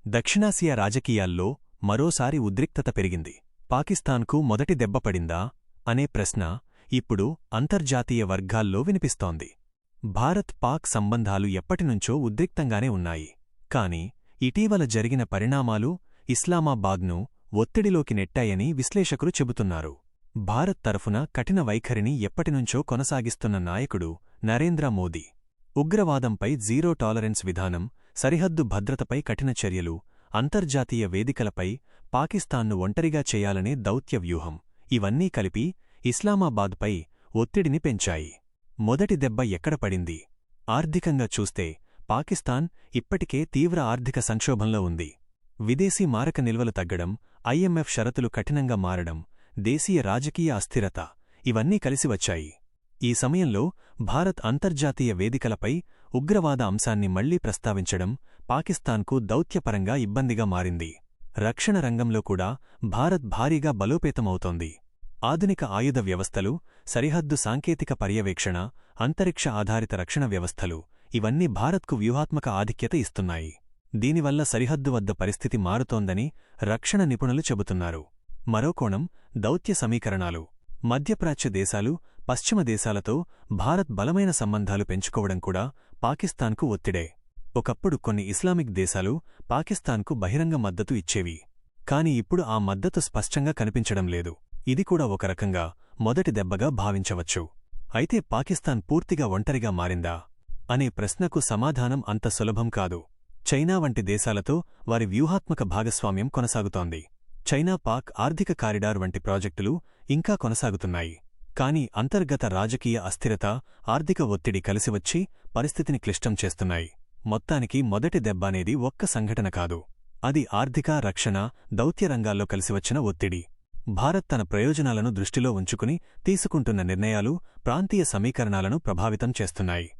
దక్షిణాసియా రాజకీయాల్లో మరోసారి ఉద్రిక్తత పెరిగింది. పాకిస్తాన్కు మొదటి దెబ్బపడిందా అనే ప్రశ్న ఇప్పుడు అంతర్జాతీయ వర్గాల్లో వినిపిస్తోంది. భారత్-పాక్ సంబంధాలు ఎప్పటినుంచో ఉద్రిక్తంగానే ఉన్నాయి. కాని ఇటీవల జరిగిన పరిణామాలు ఇస్లామాబాద్ను ఒత్తిడిలోకి నెట్టాయని విశ్లేషకులు చెబుతున్నారు. భారత్ తరఫున కఠిన వైఖరిని ఎప్పటినుంచో కొనసాగిస్తున్న నాయకుడు నరేంద్ర మోదీ. ఉగ్రవాదంపై జీరో టాలరెన్స్ విధానం, సరిహద్దు భద్రతపై కఠిన చర్యలు, అంతర్జాతీయ వేదికలపై పాకిస్తాన్ను ఒంటరిగా చేయాలనే దౌత్య వ్యూహం ఇవన్నీ కలిపి ఇస్లామాబాద్పై ఒత్తిడిని పెంచాయి. మొదటి దెబ్బ ఎక్కడ పడింది? ఆర్థికంగా చూస్తే పాకిస్తాన్ ఇప్పటికే తీవ్ర ఆర్థిక సంక్షోభంలో ఉంది. విదేశీ మారక నిల్వలు తగ్గడం, IMF షరతులు కఠినంగా మారడం, దేశీయ రాజకీయ అస్థిరత ఇవన్నీ కలిసివచ్చాయి. ఈ సమయంలో భారత్ అంతర్జాతీయ వేదికలపై ఉగ్రవాద అంశాన్ని మళ్లీ ప్రస్తావించడం పాకిస్తాన్కు దౌత్యపరంగా ఇబ్బందిగా మారింది. రక్షణ రంగంలో కూడా భారత్ భారీగా బలోపేతమవుతోంది. ఆధునిక ఆయుధ వ్యవస్థలు, సరిహద్దు సాంకేతిక పర్యవేక్షణ, అంతరిక్ష ఆధారిత రక్షణ వ్యవస్థలు ఇవన్నీ భారత్కు వ్యూహాత్మక ఆధిక్యత ఇస్తున్నాయి. దీనివల్ల సరిహద్దు వద్ద పరిస్థితి మారుతోందని రక్షణ నిపుణులు చెబుతున్నారు. మరో కోణం దౌత్య సమీకరణాలు. మధ్యప్రాచ్య దేశాలు, పశ్చిమ దేశాలతో భారత్ బలమైన సంబంధాలు పెంచుకోవడం కూడా పాకిస్తాన్కు ఒత్తిడే. ఒకప్పుడు కొన్ని ఇస్లామిక్ దేశాలు పాకిస్తాన్కు బహిరంగ మద్దతు ఇచ్చేవి. కాని ఇప్పుడు ఆ మద్దతు స్పష్టంగా కనిపించడం లేదు. ఇది కూడా ఒక రకంగా మొదటి దెబ్బగా భావించవచ్చు. అయితే పాకిస్తాన్ పూర్తిగా ఒంటరిగా మారిందా అనే ప్రశ్నకు సమాధానం అంత సులభం కాదు. చైనా వంటి దేశాలతో వారి వ్యూహాత్మక భాగస్వామ్యం కొనసాగుతోంది. చైనా-పాక్ ఆర్థిక కారిడార్ వంటి ప్రాజెక్టులు ఇంకా కొనసాగుతున్నాయి. కాని అంతర్గత రాజకీయ అస్థిరత, ఆర్థిక ఒత్తిడి కలిసివచ్చి పరిస్థితిని క్లిష్టం చేస్తున్నాయి. మొత్తానికి మొదటి దెబ్బనేది ఒక్క సంఘటన కాదు. అది ఆర్థిక, రక్షణ, దౌత్య రంగాల్లో కలిసివచ్చిన ఒత్తిడి. భారత్ తన ప్రయోజనాలను దృష్టిలో ఉంచుకుని తీసుకుంటున్న నిర్ణయాలు ప్రాంతీయ సమీకరణాలను ప్రభావితం చేస్తున్నాయి.